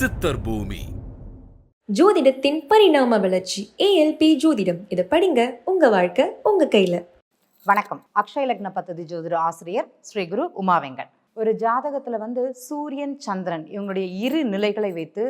சித்தர் பூமி. ஜோதிடத்தின் பரிணாம வளர்ச்சி ஏஎல்பி ஜோதிடம். இதை படிங்க, உங்க வாழ்க்கை உங்க கையில. வணக்கம். அக்ஷய லக்ன பத்ததி ஜோதிட ஆசிரியர் ஸ்ரீ குரு உமாவெங்கன். ஒரு ஜாதகத்துல சூரியன் சந்திரன் இவங்களுடைய இரு நிலைகளை வைத்து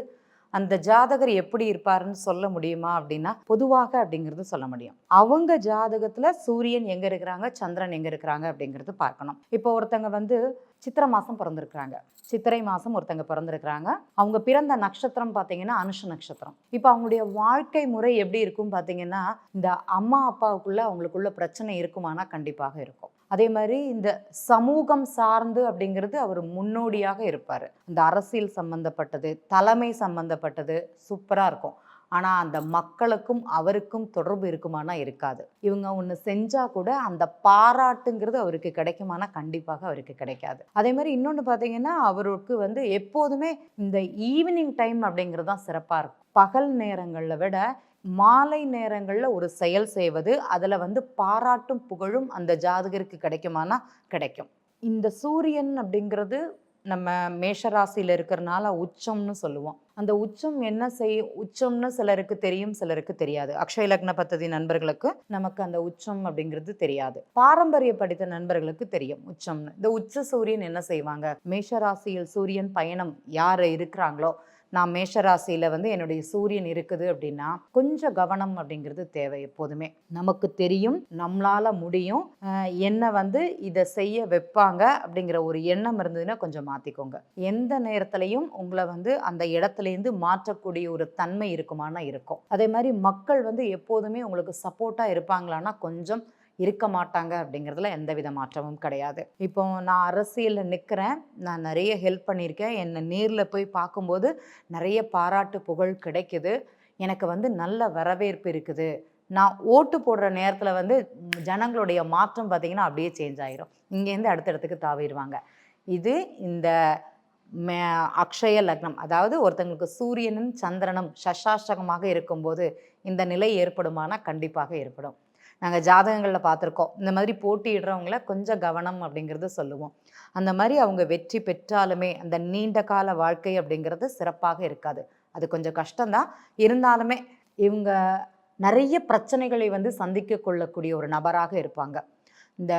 அந்த ஜாதகர் எப்படி இருப்பாருன்னு சொல்ல முடியுமா அப்படின்னா, பொதுவாக அப்படிங்கிறது சொல்ல முடியும். அவங்க ஜாதகத்துல சூரியன் எங்க இருக்கிறாங்க, சந்திரன் எங்க இருக்கிறாங்க அப்படிங்கிறது பார்க்கணும். இப்போ ஒருத்தங்க சித்திரை மாசம் பிறந்திருக்கிறாங்க, சித்திரை மாசம் ஒருத்தங்க பிறந்திருக்கிறாங்க. அவங்க பிறந்த நட்சத்திரம் பார்த்தீங்கன்னா அனுஷ நட்சத்திரம். இப்போ அவங்களுடைய வாழ்க்கை முறை எப்படி இருக்கும் பார்த்தீங்கன்னா, இந்த அம்மா அப்பாவுக்குள்ள அவங்களுக்குள்ள பிரச்சனை இருக்குமானா கண்டிப்பாக இருக்கும். அதே மாதிரி இந்த சமூகம் சார்ந்து அப்படிங்கிறது அவர் முன்னோடியாக இருப்பார். இந்த அரசியல் சம்பந்தப்பட்டது, தலைமை சம்பந்தப்பட்டது சூப்பராக இருக்கும். ஆனால் அந்த மக்களுக்கும் அவருக்கும் தொடர்பு இருக்குமானா இருக்காது. இவங்க ஒன்று செஞ்சால் கூட அந்த பாராட்டுங்கிறது அவருக்கு கிடைக்குமானா கண்டிப்பாக அவருக்கு கிடைக்காது. அதே மாதிரி இன்னொன்று பார்த்தீங்கன்னா, அவருக்கு எப்போதுமே இந்த ஈவினிங் டைம் அப்படிங்கிறது தான் சிறப்பாக இருக்கும். பகல் நேரங்களில் விட மாலை நேரங்களில் ஒரு செயல் செய்வது, அதில் பாராட்டும் புகழும் அந்த ஜாதகருக்கு கிடைக்குமானா கிடைக்கும். இந்த சூரியன் அப்படிங்கிறது நம்ம மேஷராசியில் இருக்கிறனால உச்சம்னு சொல்லுவோம். அந்த உச்சம் என்ன செய்யும், உச்சம்னு சிலருக்கு தெரியும், சிலருக்கு தெரியாது. அக்ஷய லக்ன பத்ததி நண்பர்களுக்கு நமக்கு அந்த உச்சம் அப்படிங்கிறது தெரியாது. பாரம்பரிய படித்த நண்பர்களுக்கு தெரியும் உச்சம்னு. இந்த உச்ச சூரியன் என்ன செய்வாங்க, மேஷராசியில் சூரியன் பயணம் யார் இருக்கிறாங்களோ, நான் மேஷராசியில் என்னுடைய சூரியன் இருக்குது அப்படின்னா கொஞ்சம் கவனம் அப்படிங்கிறது தேவை. எப்போதுமே நமக்கு தெரியும், நம்மளால முடியும், என்ன இதை செய்ய வைப்பாங்க அப்படிங்கிற ஒரு எண்ணம் இருந்ததுன்னா கொஞ்சம் மாற்றிக்கோங்க. எந்த நேரத்துலையும் உங்களை அந்த இடத்துலேருந்து மாற்றக்கூடிய ஒரு தன்மை இருக்குமானா இருக்கும். அதே மாதிரி மக்கள் எப்போதுமே உங்களுக்கு சப்போர்ட்டாக இருப்பாங்களான்னா கொஞ்சம் இருக்க மாட்டாங்க அப்படிங்கிறதுல எந்த வித மாற்றமும் கிடையாது. இப்போ நான் அரசியலில் நிற்கிறேன், நான் நிறைய ஹெல்ப் பண்ணியிருக்கேன், என்னை நேரில் போய் பார்க்கும்போது நிறைய பாராட்டு புகழ் கிடைக்குது, எனக்கு நல்ல வரவேற்பு இருக்குது. நான் ஓட்டு போடுற நேரத்தில் ஜனங்களுடைய மாற்றம் பார்த்திங்கன்னா அப்படியே சேஞ்ச் ஆகிரும். இங்கேருந்து அடுத்த இடத்துக்கு தாவிடுவாங்க. இது இந்த அக்ஷய லக்னம், அதாவது ஒருத்தங்களுக்கு சூரியனும் சந்திரனும் சஷாஷ்டகமாக இருக்கும்போது இந்த நிலை ஏற்படுமானா கண்டிப்பாக ஏற்படும். நாங்கள் ஜாதகங்களில் பார்த்துருக்கோம். இந்த மாதிரி போட்டியிடுறவங்கள கொஞ்சம் கவனம் அப்படிங்கிறது சொல்லுவோம். அந்த மாதிரி அவங்க வெற்றி பெற்றாலுமே அந்த நீண்ட கால வாழ்க்கை அப்படிங்கிறது சிறப்பாக இருக்காது. அது கொஞ்சம் கஷ்டம்தான். இருந்தாலுமே இவங்க நிறைய பிரச்சனைகளை சந்திக்க கொள்ளக்கூடிய ஒரு நபராக இருப்பாங்க. இந்த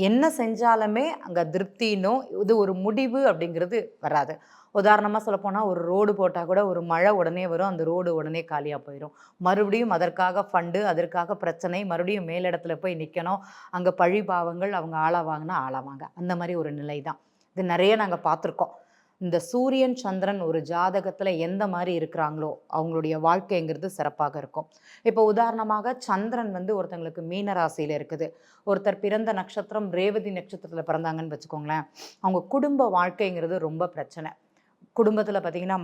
என்ன செஞ்சாலுமே அங்கே திருப்தினோ இது ஒரு முடிவு அப்படிங்கிறது வராது. உதாரணமாக சொல்லப்போனால் ஒரு ரோடு போட்டால் கூட ஒரு மழை உடனே வரும், அந்த ரோடு உடனே காலியாக போயிடும். மறுபடியும் அதற்காக ஃபண்டு, அதற்காக பிரச்சனை, மறுபடியும் மேலிடத்துல போய் நிற்கணும். அங்கே பழி பாவங்கள், அவங்க ஆளாவாங்கன்னா ஆளாவாங்க. அந்த மாதிரி ஒரு நிலை தான் இது. நிறைய நாங்கள் பார்த்துருக்கோம். இந்த சூரியன் சந்திரன் ஒரு ஜாதகத்தில் எந்த மாதிரி இருக்கிறாங்களோ அவங்களுடைய வாழ்க்கைங்கிறது சிறப்பாக இருக்கும். இப்போ உதாரணமாக சந்திரன் ஒருத்தங்களுக்கு மீன ராசியில் இருக்குது, ஒருத்தர் பிறந்த நட்சத்திரம் ரேவதி நட்சத்திரத்தில் பிறந்தாங்கன்னு வச்சுக்கோங்களேன். அவங்க குடும்ப வாழ்க்கைங்கிறது ரொம்ப பிரச்சனை. குடும்பத்தில் பார்த்திங்கன்னா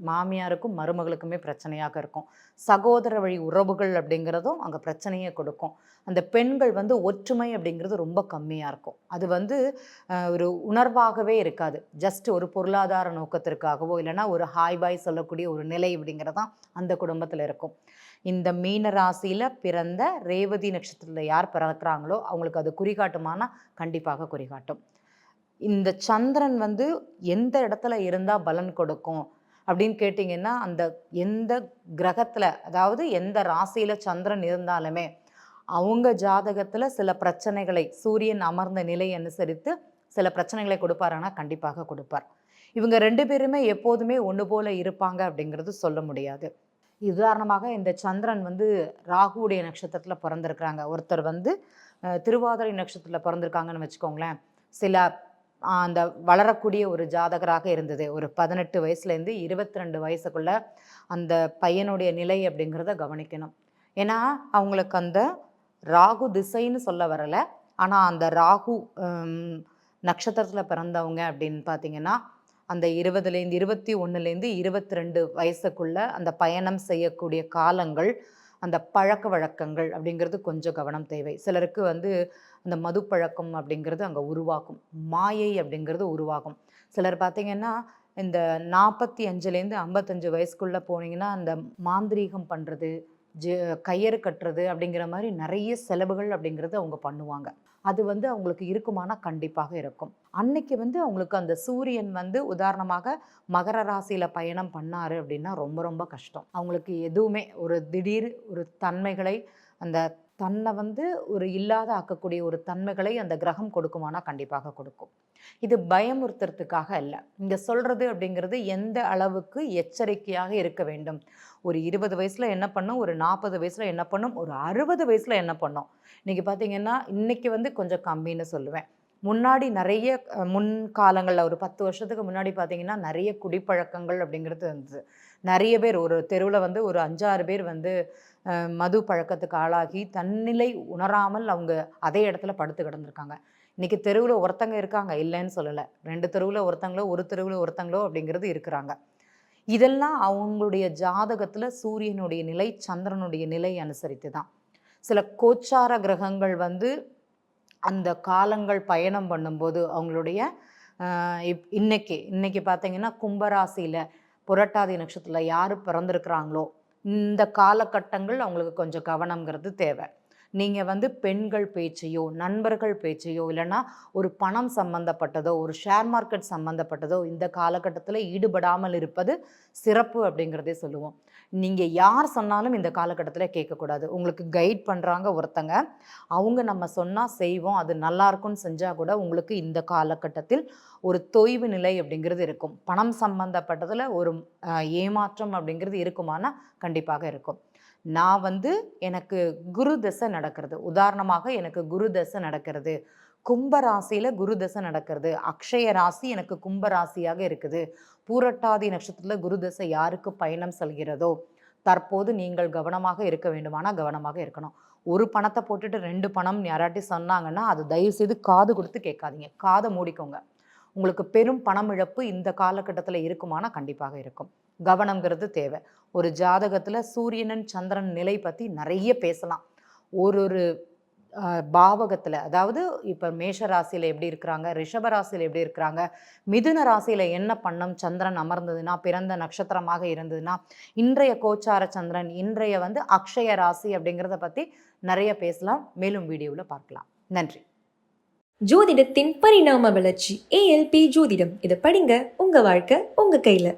மாமியாருக்கும் மருமகளுக்குமே பிரச்சனையாக இருக்கும். சகோதர வழி உறவுகள் அப்படிங்கிறதும் அங்கே பிரச்சனையை கொடுக்கும். அந்த பெண்கள் ஒற்றுமை அப்படிங்கிறது ரொம்ப கம்மியாக இருக்கும். அது ஒரு உணர்வாகவே இருக்காது. ஜஸ்ட் ஒரு பொருளாதார நோக்கத்திற்காகவோ இல்லைன்னா ஒரு ஹாய் பாய் சொல்லக்கூடிய ஒரு நிலை அப்படிங்கிறதான் அந்த குடும்பத்தில் இருக்கும். இந்த மீன ராசியில் பிறந்த ரேவதி நட்சத்திரத்தில் யார் பிறக்கிறாங்களோ அவங்களுக்கு அது குறிகாட்டுமானா கண்டிப்பாக குறிகாட்டும். இந்த சந்திரன் எந்த இடத்துல இருந்தால் பலன் கொடுக்கும் அப்படின்னு கேட்டிங்கன்னா, அந்த எந்த கிரகத்தில், அதாவது எந்த ராசியில் சந்திரன் இருந்தாலுமே அவங்க ஜாதகத்தில் சில பிரச்சனைகளை சூரியன் அமர்ந்த நிலை அனுசரித்து சில பிரச்சனைகளை கொடுப்பாருன்னா கண்டிப்பாக கொடுப்பார். இவங்க ரெண்டு பேருமே எப்போதுமே ஒன்று போல இருப்பாங்க அப்படிங்கிறது சொல்ல முடியாது. உதாரணமாக இந்த சந்திரன் ராகுவுடைய நட்சத்திரத்தில் பிறந்திருக்கிறாங்க, ஒருத்தர் திருவாதிரை நட்சத்திரத்தில் பிறந்திருக்காங்கன்னு வச்சுக்கோங்களேன். சில அந்த வளரக்கூடிய ஒரு ஜாதகராக இருந்தது. ஒரு 18 வயசுலேருந்து 22 வயசுக்குள்ள அந்த பையனுடைய நிலை அப்படிங்கிறத கவனிக்கணும். ஏன்னா அவங்களுக்கு அந்த ராகு திசைன்னு சொல்ல வரலை, ஆனால் அந்த ராகு நட்சத்திரத்தில் பிறந்தவங்க அப்படின்னு பார்த்தீங்கன்னா அந்த 20லேருந்து 21லேருந்து 22 வயசுக்குள்ள அந்த பயணம் செய்யக்கூடிய காலங்கள், அந்த பழக்க வழக்கங்கள் அப்படிங்கிறது கொஞ்சம் கவனம் தேவை. சிலருக்கு அந்த மது பழக்கம் அப்படிங்கிறது அங்கே உருவாகும், மாயை அப்படிங்கிறது உருவாகும். சிலர் பார்த்திங்கன்னா இந்த 45லேருந்து 55 வயசுக்குள்ளே போனீங்கன்னா அந்த மாந்திரீகம் பண்ணுறது, கயிறு கட்டுறது அப்படிங்கிற மாதிரி நிறைய செலவுகள் அப்படிங்கிறது அவங்க பண்ணுவாங்க. அது வந்து அவங்களுக்கு இருக்குமானா கண்டிப்பாக இருக்கும். அன்னைக்கு வந்து அவங்களுக்கு அந்த சூரியன் வந்து உதாரணமாக மகர ராசியில பயணம் பண்ணாரு அப்படின்னா ரொம்ப ரொம்ப கஷ்டம். அவங்களுக்கு எதுவுமே ஒரு திடீர் ஒரு தன்மைகளை அந்த தன்னை வந்து ஒரு இல்லாத ஆக்கக்கூடிய ஒரு தன்மைகளை அந்த கிரகம் கொடுக்குமானா கண்டிப்பாக கொடுக்கும். இது பயமுறுத்துறதுக்காக அல்ல. இங்க சொல்றது அப்படிங்கிறது எந்த அளவுக்கு எச்சரிக்கையாக இருக்க வேண்டும். ஒரு 20 வயசுல என்ன பண்ணும், ஒரு 40 வயசுல என்ன பண்ணும், ஒரு 60 வயசுல என்ன பண்ணும். இன்னைக்கு பார்த்தீங்கன்னா, இன்னைக்கு வந்து கொஞ்சம் கம்மின்னு சொல்லுவேன். முன்னாடி நெறைய முன்காலங்கள்ல ஒரு 10 வருஷத்துக்கு முன்னாடி பார்த்தீங்கன்னா, நெறைய குடிப்பழக்கங்கள் அப்படிங்கிறது இருந்தது. நெறைய பேர் ஒரு தெருவுல வந்து ஒரு 5, 6 பேர் வந்து மது பழக்கத்துக்கு ஆளாகி தன்னிலை உணராமல் அவங்க அதே இடத்துல படுத்து கிடந்திருக்காங்க. இன்னைக்கு தெருவுல ஒருத்தங்க இருக்காங்க, இல்லைன்னு சொல்லல. 2 தெருவுல ஒருத்தங்களோ, ஒரு தெருவுல ஒருத்தங்களோ அப்படிங்கிறது இருக்கிறாங்க. இதெல்லாம் அவங்களுடைய ஜாதகத்துல சூரியனுடைய நிலை, சந்திரனுடைய நிலை அனுசரித்து தான். சில கோச்சார கிரகங்கள் வந்து அந்த காலங்கள் பயணம் பண்ணும்போது அவங்களுடைய இன்னைக்கு பார்த்தீங்கன்னா கும்பராசியில புரட்டாதி நட்சத்திரத்துல யாரு பிறந்திருக்கிறாங்களோ இந்த காலகட்டங்கள் அவங்களுக்கு கொஞ்சம் கவனம்ங்கிறது தேவை. நீங்க வந்து பெண்கள் பேச்சையோ, நண்பர்கள் பேச்சையோ, இல்லைன்னா ஒரு பணம் சம்பந்தப்பட்டதோ, ஒரு ஷேர் மார்க்கெட் சம்பந்தப்பட்டதோ இந்த காலகட்டத்தில் ஈடுபடாமல் இருப்பது சிறப்பு அப்படிங்கிறதே சொல்லுவோம். நீங்க யார் சொன்னாலும் இந்த காலகட்டத்தில் கேட்கக்கூடாது. உங்களுக்கு கைட் பண்றாங்க ஒருத்தங்க, அவங்க நம்ம சொன்னா செய்வோம், அது நல்லா இருக்கும்னு செஞ்சா கூட உங்களுக்கு இந்த காலகட்டத்தில் ஒரு தொய்வு நிலை அப்படிங்கிறது இருக்கும். பணம் சம்பந்தப்பட்டதுல ஒரு ஏமாற்றம் அப்படிங்கிறது இருக்குமானா கண்டிப்பாக இருக்கும். நான் வந்து எனக்கு குரு தசை நடக்கிறது, உதாரணமாக எனக்கு குரு தசை நடக்கிறது, கும்ப ராசியில குரு தசை நடக்கிறது, அக்ஷய ராசி எனக்கு கும்ப ராசியாக இருக்குது, பூரட்டாதி நட்சத்திரத்துல குரு தசை யாருக்கு பயணம் செல்கிறதோ தற்போது நீங்கள் கவனமாக இருக்க வேண்டுமானா கவனமாக இருக்கணும். ஒரு பணத்தை போட்டுட்டு 2 பணம் யாராட்டி சொன்னாங்கன்னா அது தயவு செய்து காது கொடுத்து கேட்காதீங்க, காதை மூடிக்கோங்க. உங்களுக்கு பெரும் பணம் இழப்பு இந்த காலகட்டத்தில் இருக்குமானா கண்டிப்பாக இருக்கும். கவனம்ங்கிறது தேவை. ஒரு ஜாதகத்துல சூரியனன் சந்திரன் நிலை பத்தி நிறைய பேசலாம். ஒரு பாவகத்துல, அதாவது இப்ப மேஷ ராசியில எப்படி இருக்கிறாங்க, ரிஷப ராசியில எப்படி இருக்கிறாங்க, மிதுன ராசியில என்ன பண்ணம் சந்திரன் அமர்ந்ததுன்னா, பிறந்த நட்சத்திரமாக இருந்ததுன்னா, இன்றைய கோச்சார சந்திரன், இன்றைய வந்து அக்ஷய ராசி அப்படிங்கிறத பத்தி நிறைய பேசலாம். மேலும் வீடியோவில் பார்க்கலாம். நன்றி. ஜோதிடத்தின் பரிணாம வளர்ச்சி ஏஎல்பி ஜோதிடம். இதை படிங்க, உங்க வாழ்க்கை உங்க கையில.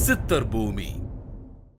சித்தர் பூமி.